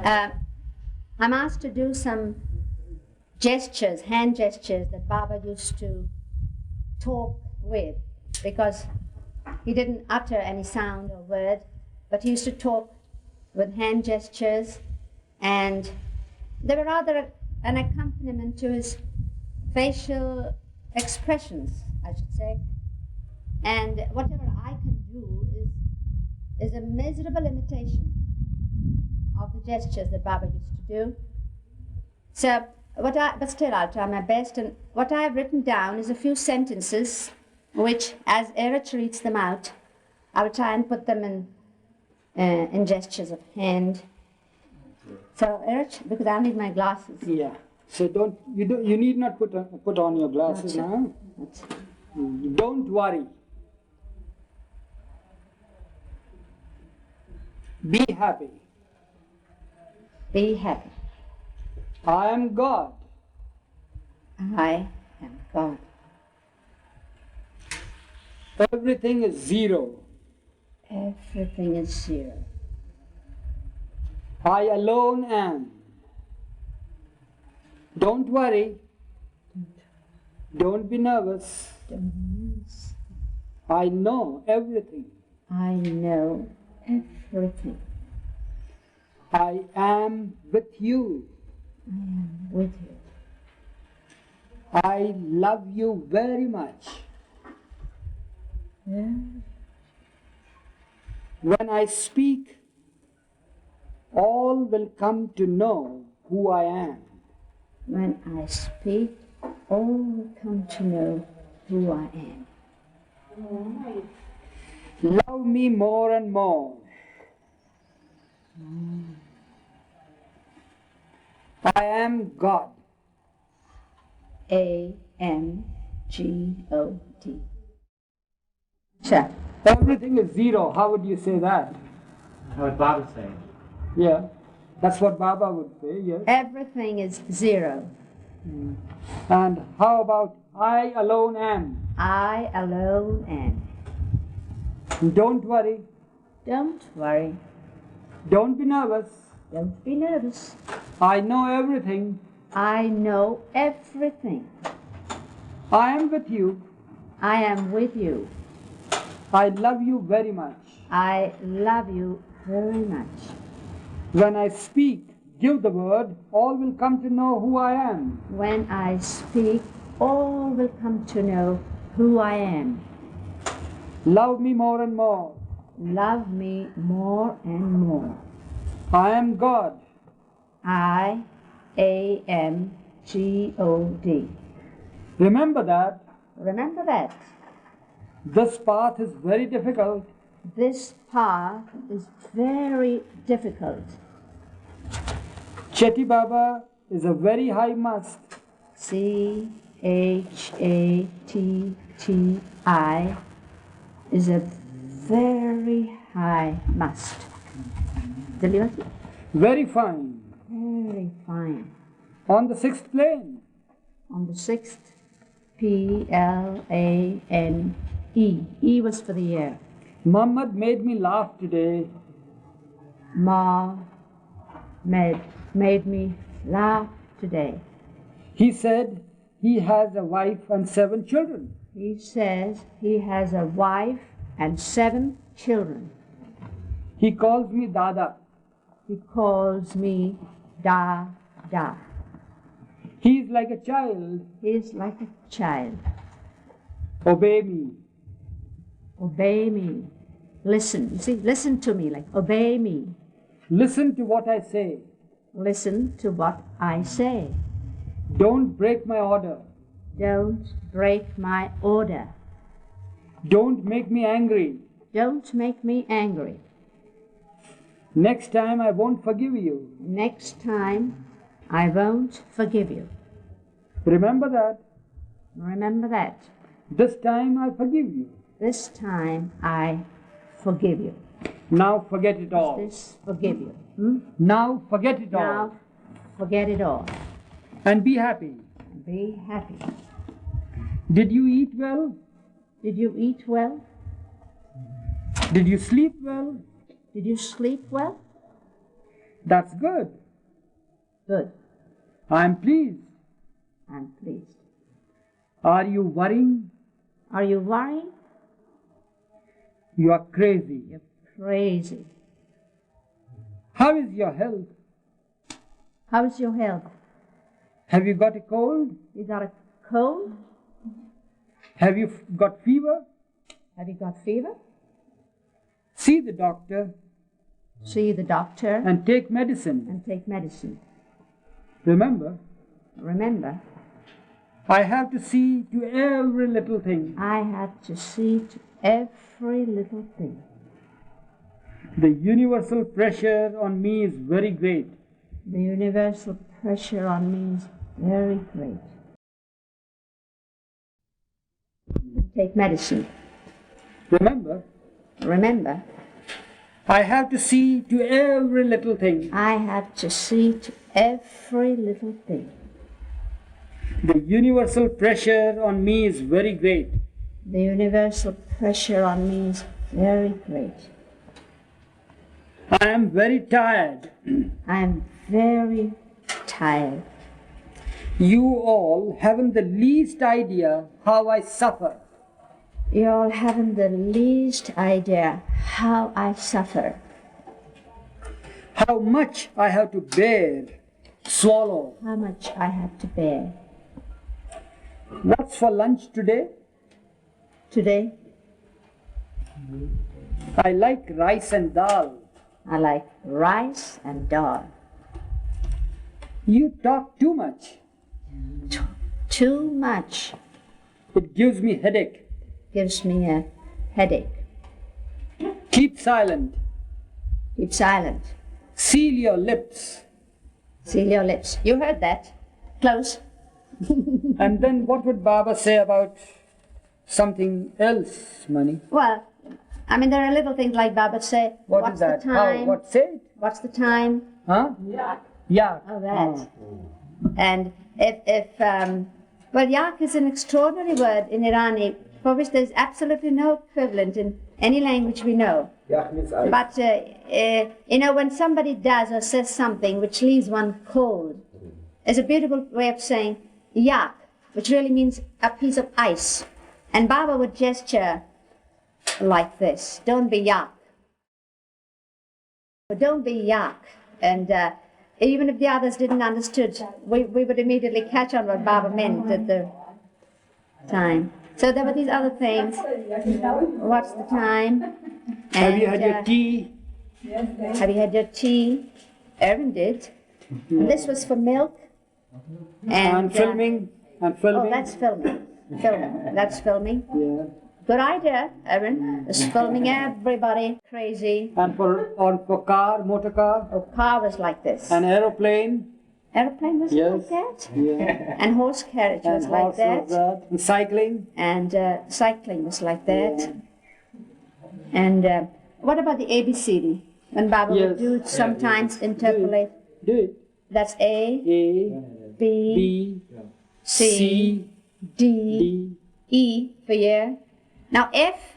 I'm asked to do some gestures, hand gestures that Baba used to talk with, because he didn't utter any sound or word, but he used to talk with hand gestures, and they were rather an accompaniment to his facial expressions, I should say. And whatever I can do is a miserable imitation of the gestures that Baba used to do. So, but still I'll try my best, and what I have written down is a few sentences which, as Eruch reads them out, I will try and put them in gestures of hand. So, Eruch, because I need my glasses. Yeah. So you need not put on your glasses now. Don't worry. Be happy. Be happy. I am God. I am God. Everything is zero. Everything is zero. I alone am. Don't worry. Don't be nervous. Don't be nervous. I know everything. I know everything. I am with you. I am with you. I love you very much. Yeah. When I speak, all will come to know who I am. When I speak, all will come to know who I am. Love me more and more. I am God. A-M-G-O-D. Sure. Everything is zero. How would you say that? How would Baba say it? Yeah, that's what Baba would say, yes. Everything is zero. And how about I alone am? I alone am. Don't worry. Don't worry. Don't be nervous. Don't be nervous. I know everything. I know everything. I am with you. I am with you. I love you very much. I love you very much. When I speak, give the word, all will come to know who I am. When I speak, all will come to know who I am. Love me more and more. Love me more and more. I am God. I-A-M-G-O-D. Remember that. Remember that. This path is very difficult. This path is very difficult. Chetty Baba is a very high must. C-H-A-T-T-I is a very high must. Very fine. Very fine. On the sixth plane. On the sixth, P-L-A-N-E. E was for the air. Muhammad made me laugh today. Made me laugh today. He said he has a wife and 7 children. He says he has a wife and 7 children. He calls me Dada. He calls me Da. He is like a child. He is like a child. Obey me. Obey me. Listen. You see, listen to me, like obey me. Listen to what I say. Listen to what I say. Don't break my order. Don't break my order. Don't make me angry. Don't make me angry. Next time I won't forgive you. Next time I won't forgive you. Remember that. Remember that. This time I forgive you. This time I forgive you. Now forget it all. This forgive you. Now forget it all. Now forget it all. And be happy. Be happy. Did you eat well? Did you eat well? Did you sleep well? Did you sleep well? That's good. Good. I'm pleased. I'm pleased. Are you worrying? Are you worrying? You are crazy. You're crazy. How is your health? How is your health? Have you got a cold? You got a cold? Have you got fever? Have you got fever? See the doctor See the doctor and take medicine. and take medicine. Remember, Remember, I have to see to every little thing. I have to see to every little thing. The universal pressure on me is very great. The universal pressure on me is very great. Take medicine. Remember, Remember, I have to see to every little thing. I have to see to every little thing. The universal pressure on me is very great. The universal pressure on me is very great. I am very tired. I am very tired. You all haven't the least idea how I suffer. You all haven't the least idea how I suffer, How much I have to bear, swallow. how much I have to bear. What's for lunch today? Today, I like rice and dal. I like rice and dal. You talk too much. Too much It gives me headache. gives me a headache. Keep silent. Keep silent. Seal your lips. Seal your lips. You heard that. Close. And then what would Baba say about something else, Mani? Well, I mean, there are little things like Baba say. What What's is that? the time? What? Say it? What's the time? Huh? Yeah. Oh, that. And well, yak is an extraordinary word in Irani for which there's absolutely no equivalent in any language we know. But, when somebody does or says something which leaves one cold, there's a beautiful way of saying yak, which really means a piece of ice. And Baba would gesture like this: don't be yak. Don't be yak. And even if the others didn't understood, we would immediately catch on what Baba meant at the time. So there were these other things. What's the time? Have you had your tea? Have you had your tea? Erwin did. And this was for milk. And filming? And filming? Oh, that's filming. Filming. That's filming. Yeah. Good idea, Erwin. It's filming everybody crazy. And for car, motor car? Oh, car was like this. An aeroplane? Aeroplane was Yes. like that. Yeah. And horse carriage was And like horse that. was that. And cycling? And cycling was like that. And what about the ABCD? When Baba would Yes. do it, sometimes interpolate. Do it. That's A, A, B, B, C, C, D, D. E for year. Now F,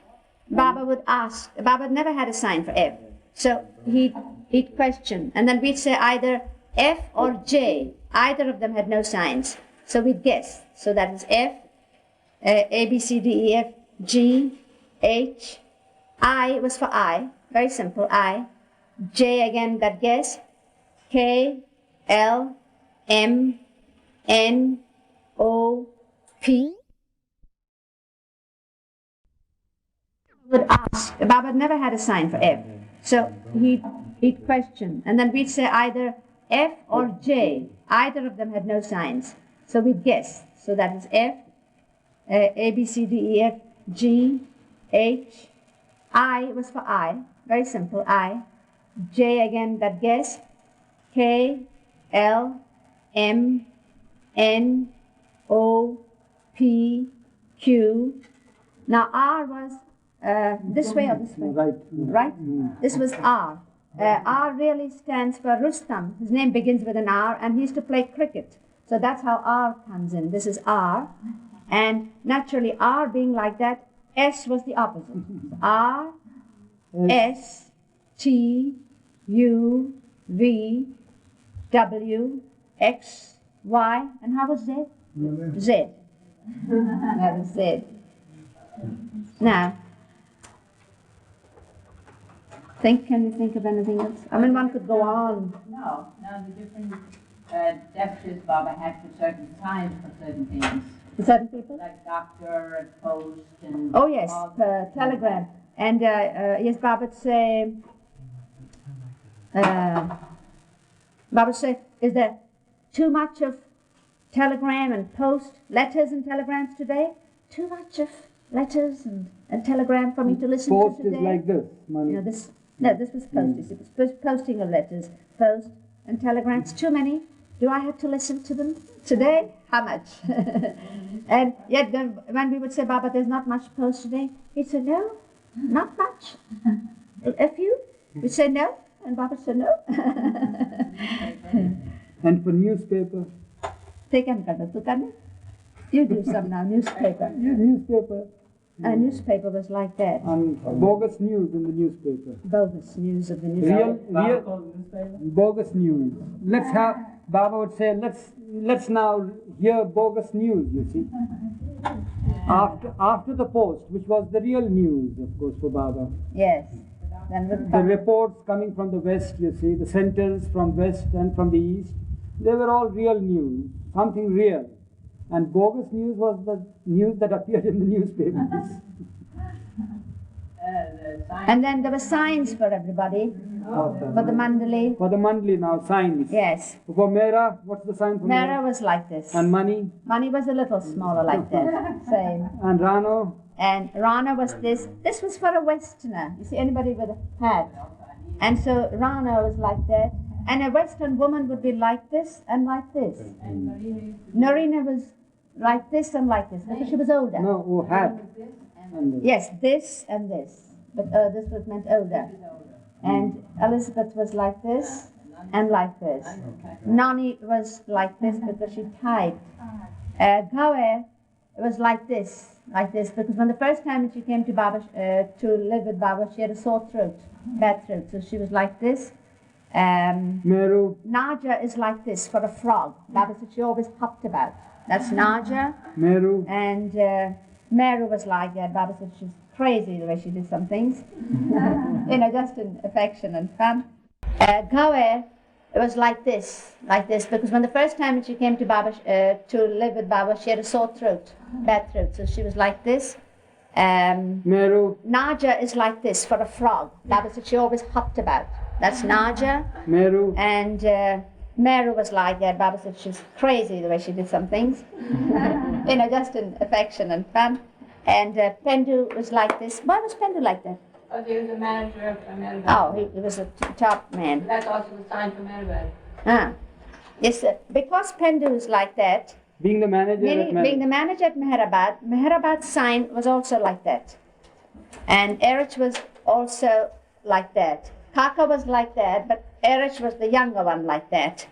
Baba would ask. Baba never had a sign for F. So he'd question. And then we'd say either F or J. Either of them had no signs. So we'd guess. So that is F, A, B, C, D, E, F, G, H. I was for I. Very simple, I. J again, that guess. K, L, M, N, O, P. Would ask. Baba never had a sign for F. So he'd question. And then we'd say either F or J. Either of them had no signs. So we'd guess. So that is F, A, B, C, D, E, F, G, H. I was for I. Very simple, I. J again, that guess. K, L, M, N, O, P, Q. Now R was this way or this way? Right. Right? This was R. R really stands for Rustam. His name begins with an R, and he used to play cricket. So that's how R comes in. This is R. And naturally, R being like that, S was the opposite. So, R, S, T, U, V, W, X, Y, and how was Z? Z. That was Z. Now, can you think of anything else? I mean, one could go on. No, the different gestures Baba had for certain signs for certain things. For certain people? Like doctor and post and... Oh yes, telegram. And yes, Baba would say, is there too much of telegram and post, letters and telegrams today? Too much of letters and telegram for me to listen Post to today? is like this. Money. You know, this was post. It was posting of letters, post and telegrams. Too many. Do I have to listen to them today? How much? And yet, when we would say, Baba, there's not much post today, he'd say, no, not much. A few. We'd say no, and Baba said no. And for newspaper? You do some now, newspaper. Newspaper. A newspaper was like that. Bogus news in the newspaper. Bogus news of the newspaper. Real bogus news. Baba would say, let's now hear bogus news, you see. After the post, which was the real news, of course, for Baba. Yes. Then would The come. reports coming from the west, you see, the centers from west and from the east, they were all real news, something real. And bogus news was the news that appeared in the newspapers. And then there were signs for everybody, for the mandali. For the mandali now, signs. Yes. For Mera, what's the sign for Mera Mera? was like this. And money. Money was a little smaller like that. Same. And Rano. And Rana was this. This was for a Westerner. You see, anybody with a hat. And so Rana was like that. And a Western woman would be like this and like this. Norina was like this and like this because she was older. No, oh, hat. And Yes, this and this. But this was meant older. And Elizabeth was like this and like this. Nani was like this because she typed. Gawe was like this, because when the first time she came to Baba, to live with Baba, she had a sore throat, bad throat, so she was like this. Meru. Naja is like this for a frog. Baba said she always hopped about. That's Naja. Meru. And Meru was like that. Baba said she was crazy the way she did some things. Just in affection and fun. Gawe was like this, because when the first time she came to Baba, to live with Baba, she had a sore throat, bad throat, so she was like this. Meru. Naja is like this for a frog. Baba said she always hopped about. That's Naja. Meru. And Meru was like that. Baba said she was crazy the way she did some things. Just in affection and fun. And Pendu was like this. Why was Pendu like that? Oh, he was a manager of Meherazad. Oh, he was a top man. That's also the sign for Meherazad. Ah. Yes, because Pendu is like that, Being the manager at being the manager at Meherazad's sign was also like that. And Eruch was also like that. Kaka was like that, but Eruch was the younger one like that.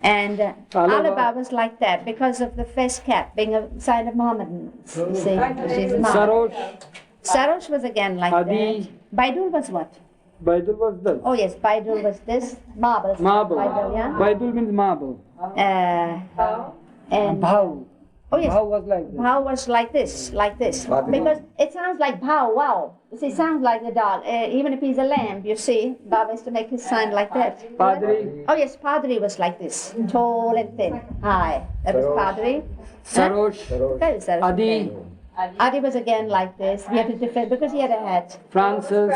And Alaba was like that because of the face cap being a sign of Mohammedans. You see, she's Mohammed. Sarosh. Sarosh was again like Adi. that. Baidul was what? Baidul was this. Oh yes, Baidul was this. Marbles. Marble. Baidul, yeah. Baidul means marble. And Bhau. oh yes, Bhau was like this. Bhau was like this, because it sounds like Bhau, wow. You see, it sounds like a dog. Even if he's a lamb, you see, Baba used to make his sign like that. Padri. Oh yes, Padri was like this, tall and thin, high. That was Padri. Sarosh. That is Sarosh. Adi. Adi was again like this. He had to defend because he had a hat. Francis.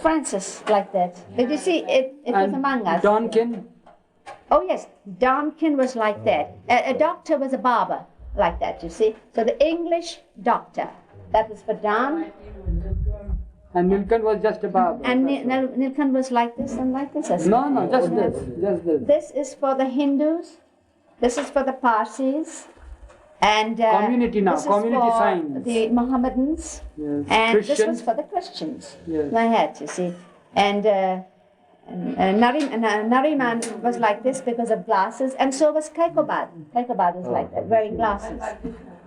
Francis like that. Did you see? It was among us. Donkin. Oh yes, Donkin was like that. A doctor was a barber like that, you see. So the English doctor, that was for Don. And Nilkant was just a barber. And Nilkant was like this and like this. No, just this. Just this. This is for the Hindus. This is for the Parsis. And Community now, this is community for signs. the Mohammedans. Yes. And this was Christians. for the Christians. Yes. My hat, you see. And Nariman was like this because of glasses, and so was Kaikobad. Kaikobad was like that, wearing glasses.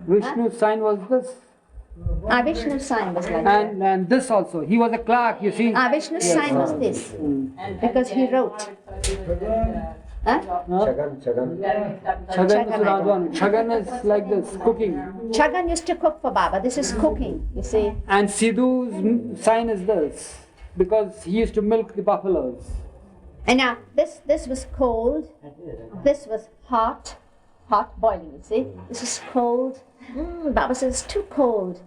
Vishnu's sign was this. Vishnu's sign was like that. And this also. He was a clerk, you see. Vishnu's sign was this, because he wrote. Huh? Chagan is like this, cooking. Chagan used to cook for Baba. This is cooking, you see. And Sidhu's sign is this, because he used to milk the buffaloes. And now, this was cold. This was hot, boiling, you see. This is cold. Baba says it's too cold.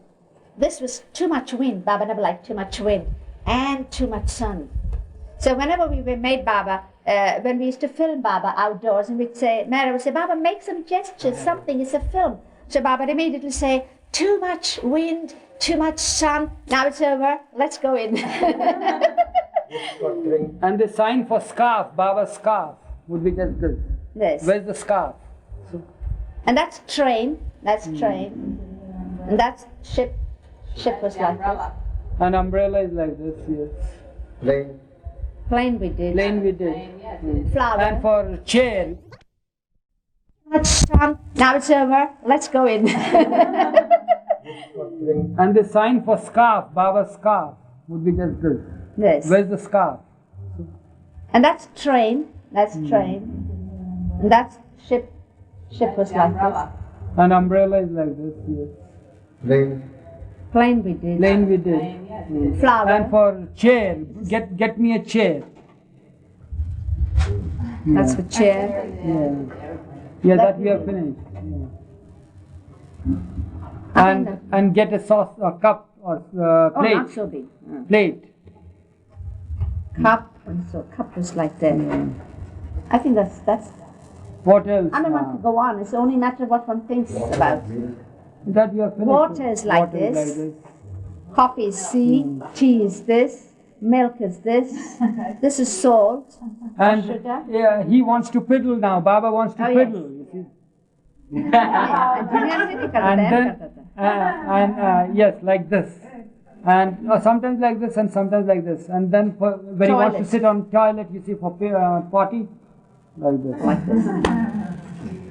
This was too much wind. Baba never liked too much wind and too much sun. So whenever we made Baba, when we used to film Baba outdoors, and we'd say, Mera would say, Baba, make some gestures, something, it's a film. So Baba would immediately say, too much wind, too much sun, now it's over, let's go in. And the sign for scarf, Baba's scarf, would be just this. This. Where's the scarf? And that's train, and that's ship. Ship was like this. An umbrella is like this, yes. Plane we did. Plane we did. Flower. And for chair. Much sun, now it's over, let's go in. And the sign for scarf, Baba's scarf, would be just this. This. Where's the scarf? And that's train, and that's ship. Ship was like this. An umbrella is like this, yes. Plane we did. Plane we did. Flower. And for chair, get me a chair. That's for chair. Yeah, that we have finished. Yeah. And get a sauce, a cup or plate. Oh, not so big. Plate. Cup, and so cup was like that. I think that's. What else? I don't want to go on. It's only a matter of what one thinks about. That we have finished. Water is like Water this. is like this. Coffee is C. Tea is this. Milk is this. This is salt. And Sugar. yeah, he wants to piddle now. Baba wants to Oh, piddle. You see. And then, yes, like this. And sometimes like this and sometimes like this. And then when he wants to sit on toilet, you see, for potty, like this. Like this.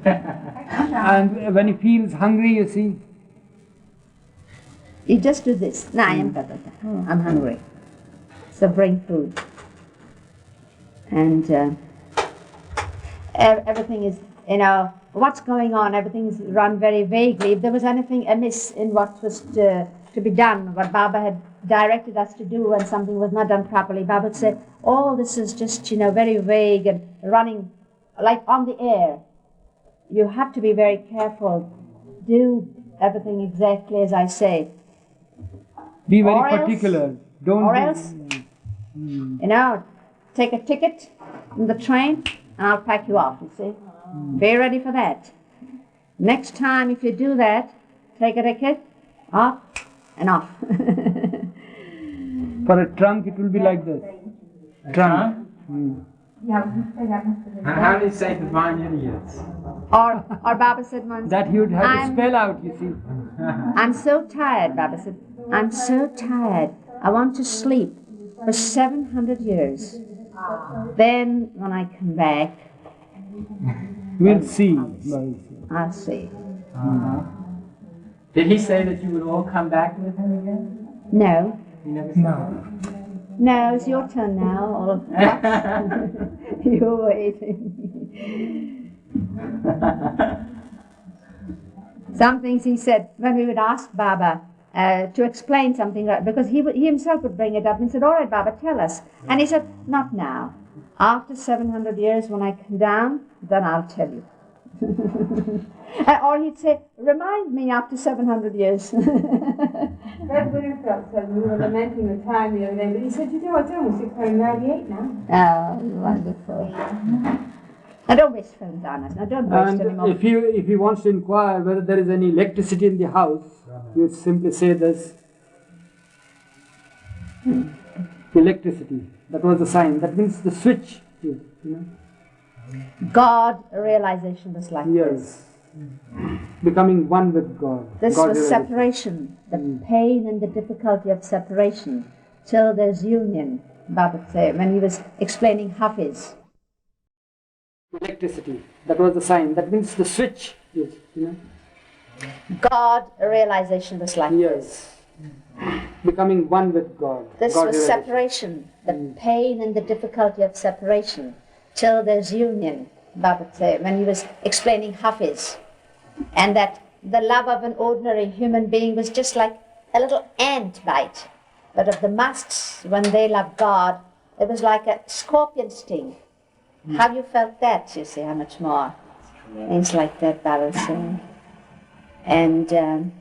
And when he feels hungry, you see. You just do this. No, I'm hungry. So bring food. And everything is, what's going on, everything's run very vaguely. If there was anything amiss in what was to be done, what Baba had directed us to do, and something was not done properly, Baba would say, all this is just, very vague and running like on the air. You have to be very careful. Do everything exactly as I say. Be very Or else- particular. Don't. Or be- else, take a ticket in the train and I'll pack you off, you see. Be ready for that. Next time if you do that, take a ticket, off and off. For a trunk, it will be like this. Trunk. And how do you say divine idiots? Or Baba said once, That he would have to I'm- spell out, you see. I'm so tired, Baba said. I'm so tired. I want to sleep for 700 years. Then when I come back, We'll see. I'll see. Did he say that you would all come back with him again? No. He never said No, it's your turn now. All of you're waiting. Some things he said when we would ask Baba to explain something, because he himself would bring it up and said, all right, Baba, tell us. And he said, not now. After 700 years, when I come down, then I'll tell you. Or he'd say, remind me after 700 years. Fred Winterfeld said we were lamenting the time the other day, but he said, it's almost 698 now. Oh, wonderful. Now don't waste films on us. Now don't waste any And more. if he wants to inquire whether there is any electricity in the house, you simply say this. Electricity. That was the sign. That means the switch. God realization was like this. Yes. Becoming one with God. This God was realization. separation, the pain and the difficulty of separation, till there's union, Baba would say, when he was explaining Hafiz. Electricity. That was the sign. That means the switch. God realization was like this. Becoming one with God. This God was realization. separation, the pain and the difficulty of separation, till there's union, Baba would say, when he was explaining Hafiz, and that the love of an ordinary human being was just like a little ant bite, but of the musts, when they love God, it was like a scorpion sting. Have you felt that? You see how much more? Things like that, Baba was saying. And then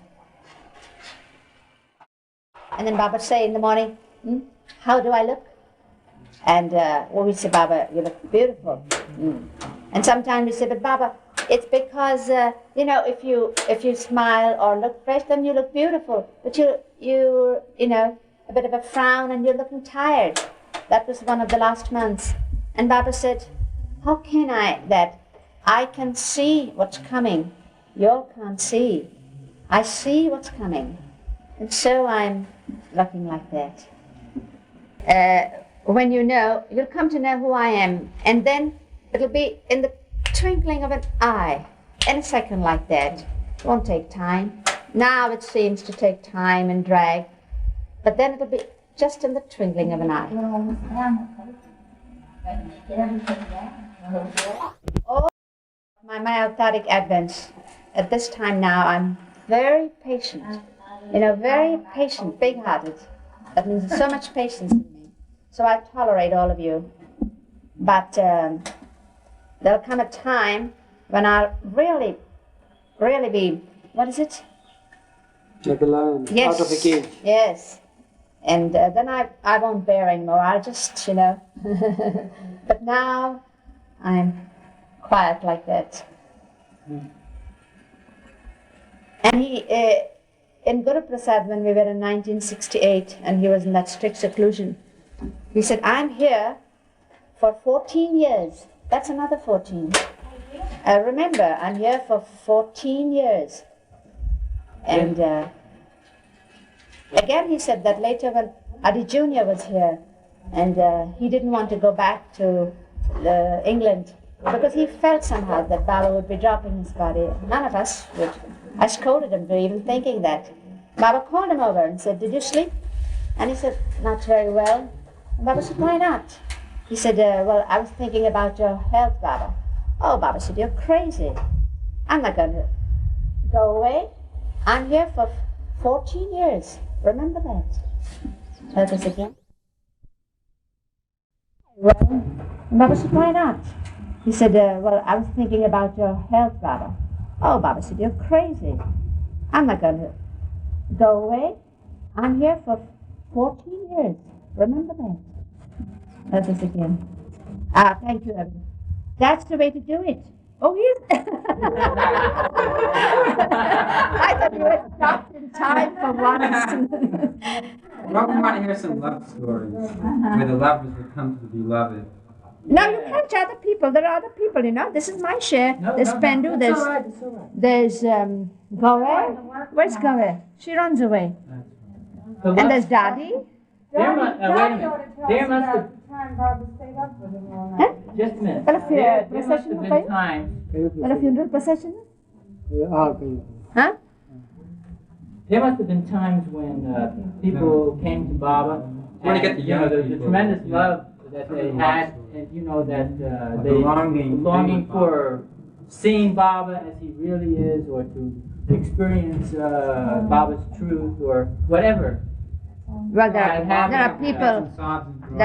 Baba would say in the morning, how do I look? And we say, Baba, you look beautiful. And sometimes we say, but Baba, it's because, if you smile or look fresh, then you look beautiful. But you a bit of a frown and you're looking tired. That was one of the last months. And Baba said, how can I can see what's coming. You all can't see. I see what's coming. And so I'm looking like that. When you know, you'll come to know who I am. And then it'll be in the twinkling of an eye. In a second like that. It won't take time. Now it seems to take time and drag. But then it'll be just in the twinkling of an eye. Oh, my authoric advents. At this time now, I'm very patient. Very patient, big-hearted. That means there's so much patience in me. So I tolerate all of you. But there'll come a time when I'll really be, what is it? Like a lion, Yes. out of a cage. Yes. And then I won't bear anymore. I'll just, But now I'm quiet like that. And he, in Guru Prasad, when we were in 1968, and he was in that strict seclusion, he said, I'm here for 14 years. That's another 14. Remember, I'm here for 14 years. And again, he said that later when Adi Jr. was here, and he didn't want to go back to England because he felt somehow that Baba would be dropping his body. None of us would. I scolded him for even thinking that. Baba called him over and said, did you sleep? And he said, not very well. And Baba said, why not? He said, well, I was thinking about your health, Baba. Oh, Baba said, you're crazy. I'm not going to go away. I'm here for 14 years. Remember that. Tell us again. Well, Baba said, why not? He said, well, I was thinking about your health, Baba. Oh, Baba said, you're crazy. I'm not going to go away. I'm here for 14 years. Remember that. Tell us again. Thank you, Eruch. That's the way to do it. Oh, yes. I thought you had stopped in time for once. Well, we want to hear some love stories where the lovers would come to the beloved. No, you can't other people. There are other people, This is my share. There's Pendu, there's Gawe. Where's Gawe? She runs away. And there's Daddy. Wait a minute. There must have... Huh? Just a minute. Well, if you're There must procession, have been times... Well, a funeral procession? Huh? There must have been times when people came to Baba Want to get and, the young the people. tremendous love that they had, and that they longing for seeing Baba as he really is, or to experience Baba's truth, or whatever. Well, there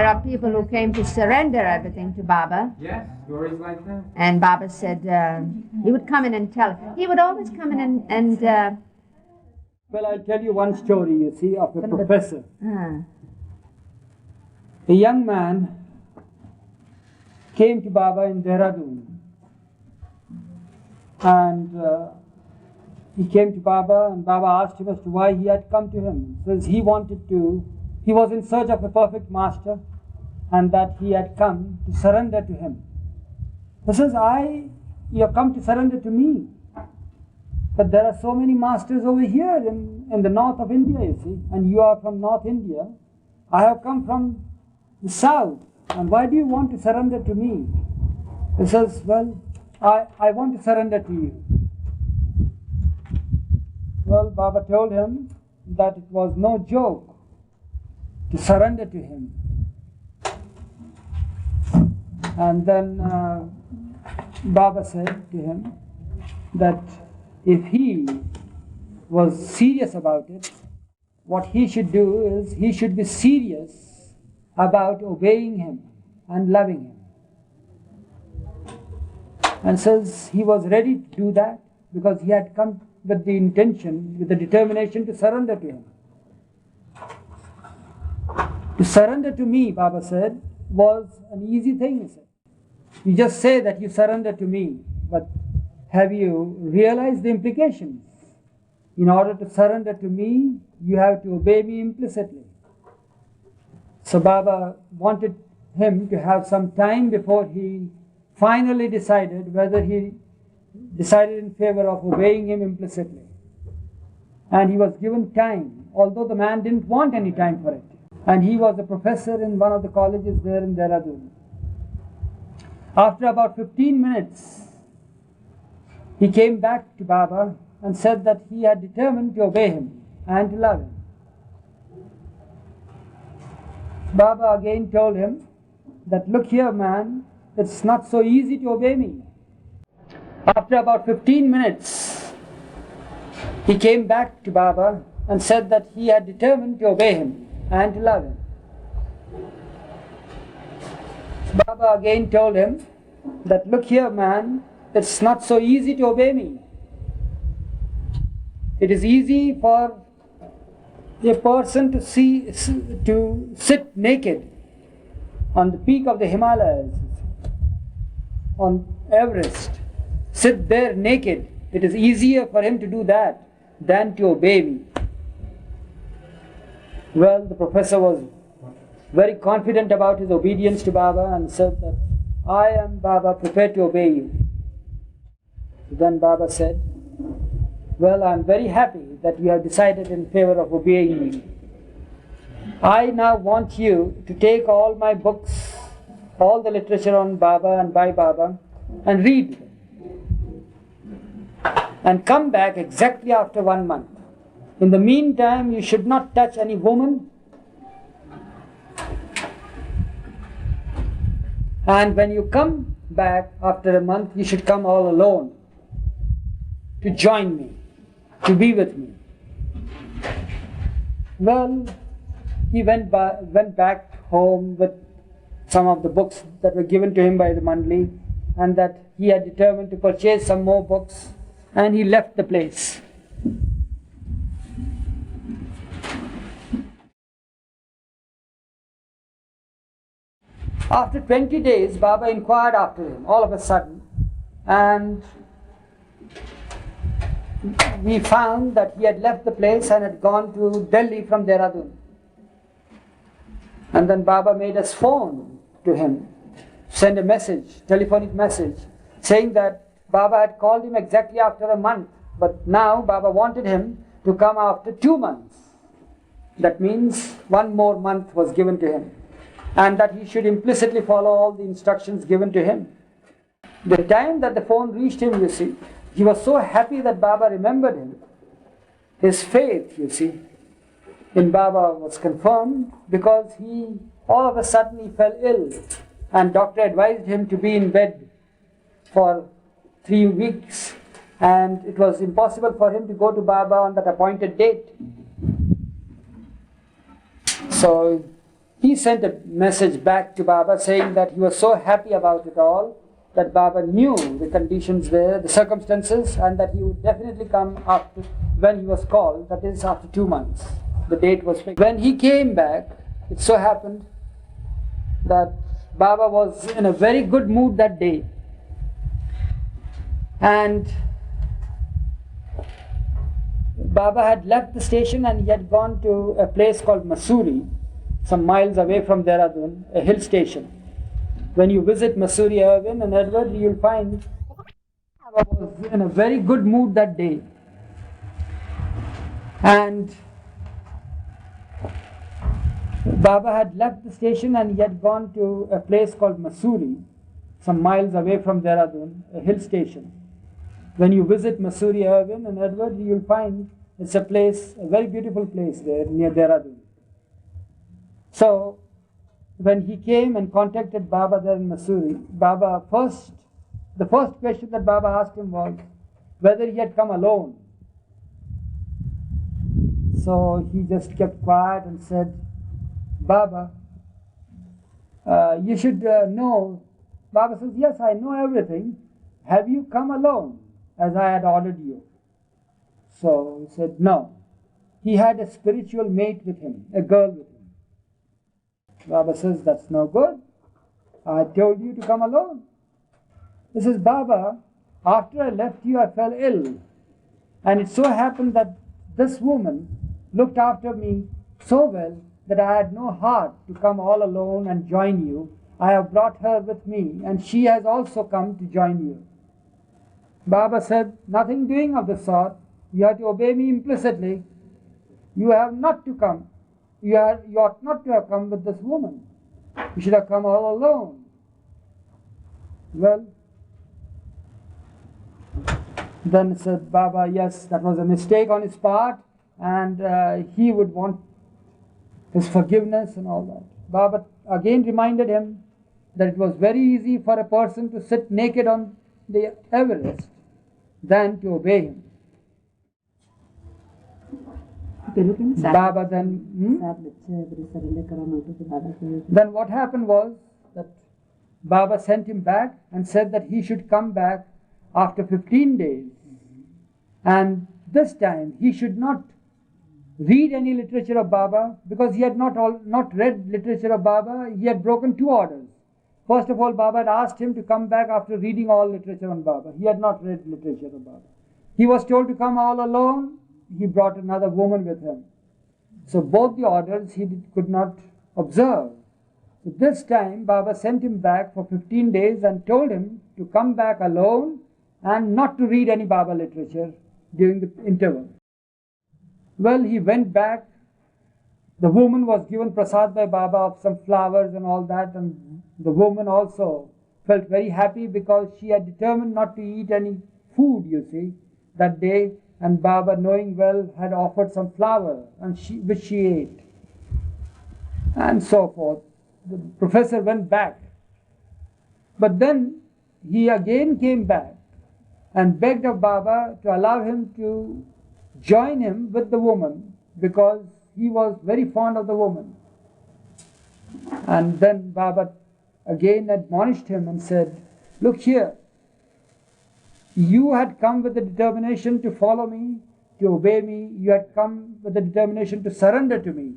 are people who came to surrender everything to Baba. Yes, stories like that. And Baba said he would come in and tell. He would always come in and Well, I'll tell you one story, you see, of a professor. uh, A young man came to Baba in Dehradun. And he came to Baba, and Baba asked him as to why he had come to him. He says he was in search of a perfect master, and that he had come to surrender to him. He says, you have come to surrender to me. But there are so many masters over here in the north of India, you see, and you are from North India. I have come from the south, and why do you want to surrender to me? He says, well, I want to surrender to you. Well, Baba told him that it was no joke to surrender to him. And then Baba said to him that if he was serious about it, what he should do is he should be serious about obeying him and loving him. And says he was ready to do that because he had come with the intention, with the determination to surrender to him. To surrender to me, Baba said, was an easy thing, he said. You just say that you surrender to me, but have you realized the implications? In order to surrender to me, you have to obey me implicitly. So Baba wanted him to have some time before he finally decided whether he decided in favor of obeying him implicitly. And he was given time, although the man didn't want any time for it. And he was a professor in one of the colleges there in Dehradun. After about 15 minutes, he came back to Baba and said that he had determined to obey him and to love him. Baba again told him that, look here, man, it's not so easy to obey me. After about 15 minutes, he came back to Baba and said that he had determined to obey him and to love him. Baba again told him that, look here, man, it's not so easy to obey me. It is easy for a person to sit naked on the peak of the Himalayas, on Everest, sit there naked. It is easier for him to do that than to obey me. Well, the professor was very confident about his obedience to Baba and said that, I am, Baba, prepared to obey you. Then Baba said, well, I am very happy that you have decided in favor of obeying me. I now want you to take all my books, all the literature on Baba and by Baba, and read them. And come back exactly after 1 month. In the meantime, you should not touch any woman. And when you come back after a month, you should come all alone to join me, to be with me. Well, he went back home with some of the books that were given to him by the mandali, and that he had determined to purchase some more books, and he left the place. After 20 days, Baba inquired after him all of a sudden, and we found that he had left the place and had gone to Delhi from Dehradun. And then Baba made us phone to him, send a message, telephonic message, saying that Baba had called him exactly after a month, but now Baba wanted him to come after 2 months. That means 1 more month was given to him, and that he should implicitly follow all the instructions given to him. The time that the phone reached him, you see, he was so happy that Baba remembered him. His faith, you see, in Baba was confirmed because all of a sudden he fell ill, and doctor advised him to be in bed for 3 weeks, and it was impossible for him to go to Baba on that appointed date. So he sent a message back to Baba saying that he was so happy about it all, that Baba knew the conditions there, the circumstances, and that he would definitely come after when he was called, that is after 2 months. The date was fixed. When he came back, it so happened that Baba was in a very good mood that day. And Baba had left the station and he had gone to a place called Mussoorie, some miles away from Dehradun, a hill station. When you visit Mussoorie, Irwin and Edward, you will find Baba was in a very good mood that day. And Baba had left the station and he had gone to a place called Mussoorie, some miles away from Dehradun, a hill station. When you visit Mussoorie, Irwin and Edward, you will find It's a place, a very beautiful place there near Dehradun. So, when he came and contacted Baba there in Missouri, the first question that Baba asked him was whether he had come alone. So he just kept quiet and said, Baba, you should know. Baba says, yes, I know everything. Have you come alone as I had ordered you? So he said, no. He had a spiritual mate with him, a girl with him. Baba says, that's no good. I told you to come alone. He says, Baba, after I left you, I fell ill. And it so happened that this woman looked after me so well that I had no heart to come all alone and join you. I have brought her with me, and she has also come to join you. Baba said, nothing doing of the sort. You have to obey me implicitly. You have not to come. You ought not to have come with this woman. You should have come all alone. Well, then said Baba, yes, that was a mistake on his part, and he would want his forgiveness and all that. Baba again reminded him that it was very easy for a person to sit naked on the Everest than to obey him. Baba then what happened was that Baba sent him back and said that he should come back after 15 days, and this time he should not read any literature of Baba, because he had not read literature of Baba. He had broken two orders. First of all, Baba had asked him to come back after reading all literature on Baba. He had not read literature of Baba. He was told to come all alone. He brought another woman with him. So both the orders he could not observe. So this time Baba sent him back for 15 days and told him to come back alone and not to read any Baba literature during the interval. Well, he went back. The woman was given prasad by Baba of some flowers and all that, and the woman also felt very happy because she had determined not to eat any food, you see, that day. And Baba, knowing well, had offered some flower, and which she ate, and so forth. The professor went back. But then he again came back and begged of Baba to allow him to join him with the woman, because he was very fond of the woman. And then Baba again admonished him and said, look here, you had come with the determination to follow me, to obey me. You had come with the determination to surrender to me.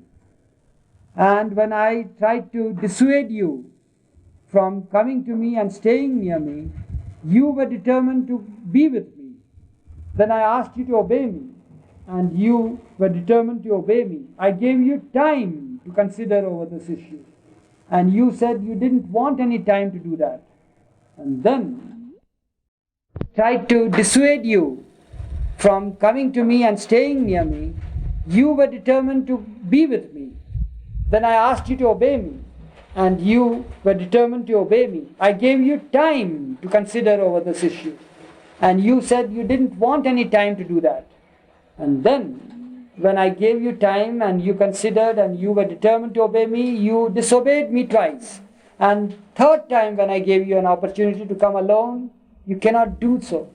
And when I tried to dissuade you from coming to me and staying near me, you were determined to be with me. Then I asked you to obey me, and you were determined to obey me. I gave you time to consider over this issue, and you said you didn't want any time to do that. And then tried to dissuade you from coming to me and staying near me. You were determined to be with me. Then I asked you to obey me, and you were determined to obey me. I gave you time to consider over this issue, and you said you didn't want any time to do that. And then, when I gave you time and you considered and you were determined to obey me, you disobeyed me twice. And third time, when I gave you an opportunity to come alone, you cannot do so.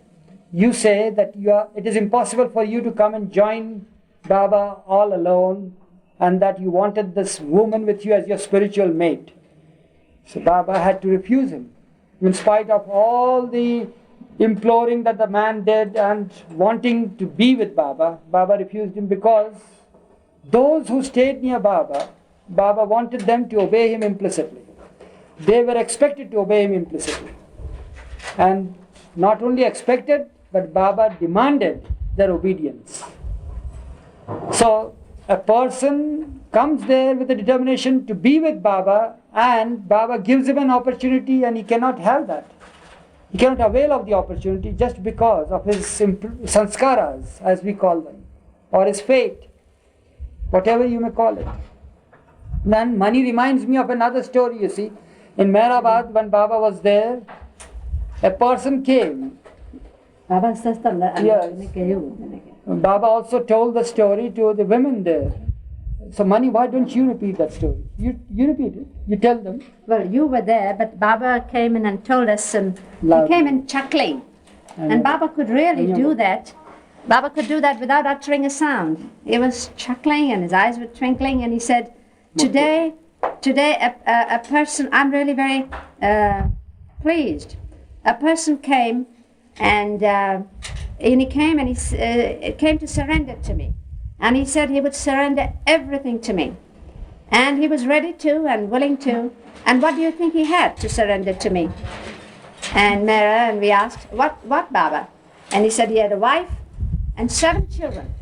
You say that it is impossible for you to come and join Baba all alone, and that you wanted this woman with you as your spiritual mate. So Baba had to refuse him. In spite of all the imploring that the man did and wanting to be with Baba, Baba refused him, because those who stayed near Baba, Baba wanted them to obey him implicitly. They were expected to obey him implicitly. And not only expected, but Baba demanded their obedience. So a person comes there with a determination to be with Baba, and Baba gives him an opportunity, and he cannot have that. He cannot avail of the opportunity just because of his sanskaras, as we call them, or his fate, whatever you may call it. Then Mani reminds me of another story, you see. In Meherazad, when Baba was there, a person came Baba says that. Yes. Baba also told the story to the women there. So, Mani, why don't you repeat that story? You repeat it. You tell them. Well, you were there, but Baba came in and told us, and Loudly. he came in chuckling. And Baba could really do that. Baba could do that without uttering a sound. He was chuckling and his eyes were twinkling, and he said, today a person, I'm really very pleased. A person came and he came and he came to surrender to me. And he said he would surrender everything to me. And he was ready to and willing to. And what do you think he had to surrender to me? And Mera, and we asked, what Baba? And he said he had a wife and 7 children.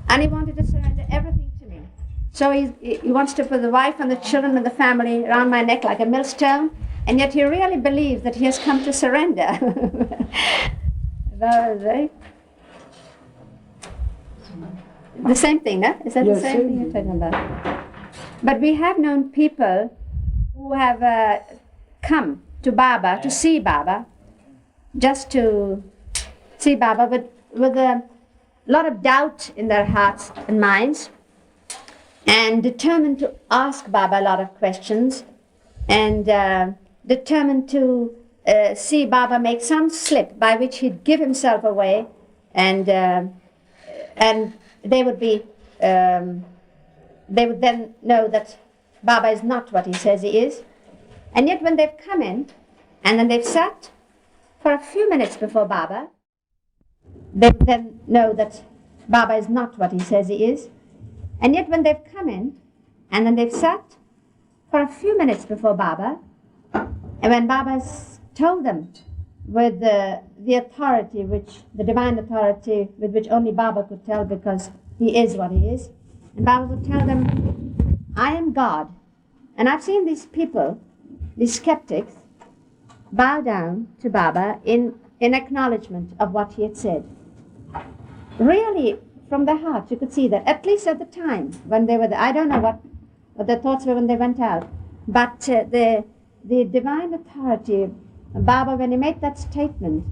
And he wanted to surrender everything to me. So he wants to put the wife and the children and the family around my neck like a millstone. And yet he really believes that he has come to surrender. That was very... The same thing, no? Is that Yes, the same thing you're talking about? But we have known people who have come to Baba, to see Baba, just to see Baba, with a lot of doubt in their hearts and minds, and determined to ask Baba a lot of questions, and determined to see Baba make some slip by which he'd give himself away, and they would be, they would then know that Baba is not what he says he is. And yet when they've come in, and then they've sat for a few minutes before Baba, they would then know that Baba is not what he says he is. And yet when they've come in, and then they've sat for a few minutes before Baba, and when Baba's told them with the authority, the divine authority with which only Baba could tell, because he is what he is, and Baba would tell them, I am God. And I've seen these people, these skeptics, bow down to Baba in acknowledgement of what he had said. Really, from their heart, you could see that, at least at the time when they were there. I don't know what their thoughts were when they went out, but the divine authority, Baba, when he made that statement,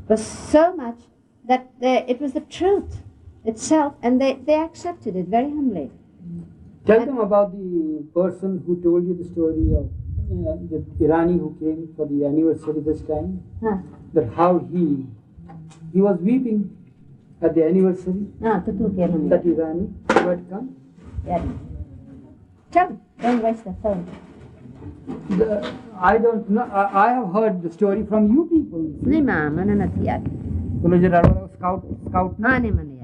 was so much that it was the truth itself, and they accepted it very humbly. Tell them about the person who told you the story of the Irani who came for the anniversary this time. That how he was weeping at the anniversary. That Irani who had come. Yeah. Tell them, don't waste the phone. I don't know. I have heard the story from you people. नहीं माँ मैंने नहीं याद बोलो जरा scout. हाँ नहीं मैंने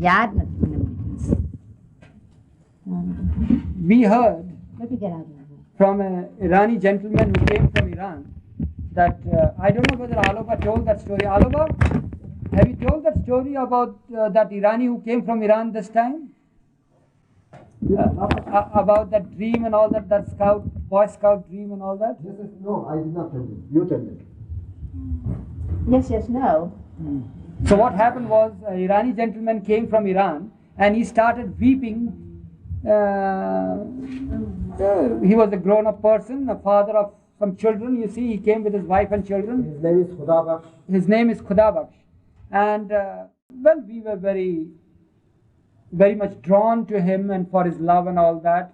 याद नहीं मैंने We heard let me get out of here. from an Irani gentleman who came from Iran that I don't know whether Aloba told that story. Aloba, have you told that story about that Irani who came from Iran this time? About that dream and all that, Boy Scout dream and all that? Yes, no, I did not tell you. You tell me. Yes, no. So what happened was, an Irani gentleman came from Iran and he started weeping. He was a grown-up person, a father of some children. You see, he came with his wife and children. His name is Khudabaksh. His name is Khudabaksh. And well, we were very much drawn to him and for his love and all that.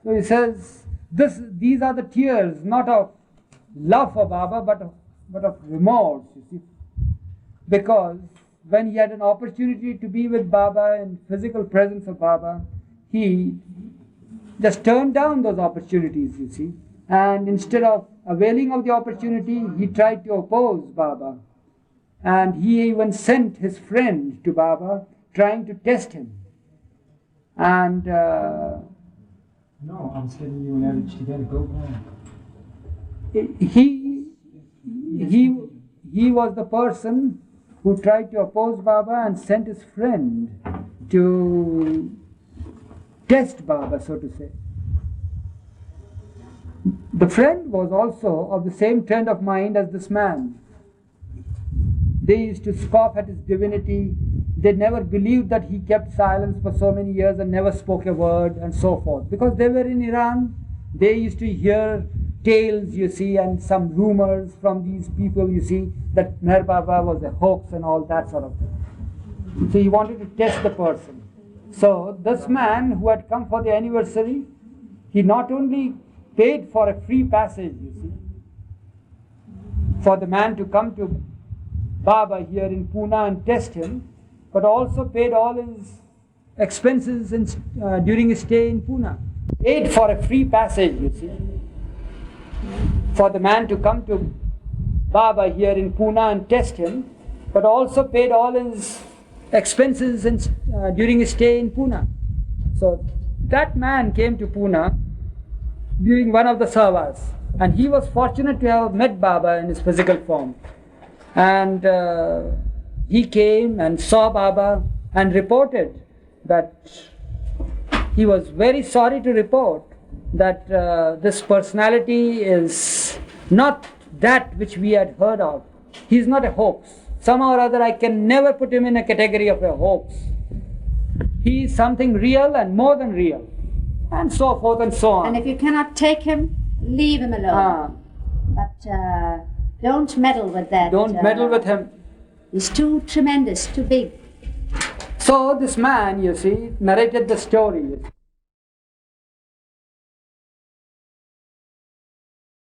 So he says, these are the tears, not of love for Baba, but of remorse, you see. Because when he had an opportunity to be with Baba in physical presence of Baba, he just turned down those opportunities, you see. And instead of availing of the opportunity, he tried to oppose Baba. And he even sent his friend to Baba, trying to test him. And no, I'm sending you an Eruch together. Go on. He was the person who tried to oppose Baba and sent his friend to test Baba, so to say. The friend was also of the same trend of mind as this man. They used to scoff at his divinity. They never believed that he kept silence for so many years and never spoke a word and so forth. Because they were in Iran, they used to hear tales, you see, and some rumors from these people, you see, that Meher Baba was a hoax and all that sort of thing. So he wanted to test the person. So this man who had come for the anniversary, he not only paid for a free passage, you see, for the man to come to Baba here in Pune and test him, but also paid all his expenses during his stay in Pune. Paid for a free passage, you see, for the man to come to Baba here in Pune and test him, but also paid all his expenses during his stay in Pune. So that man came to Pune during one of the savas, and he was fortunate to have met Baba in his physical form. And he came and saw Baba and reported that he was very sorry to report that this personality is not that which we had heard of. He is not a hoax. Somehow or other I can never put him in a category of a hoax. He is something real and more than real, and so forth and so on. And if you cannot take him, leave him alone. But don't meddle with that. Don't meddle with him. He's too tremendous, too big. So this man, you see, narrated the story.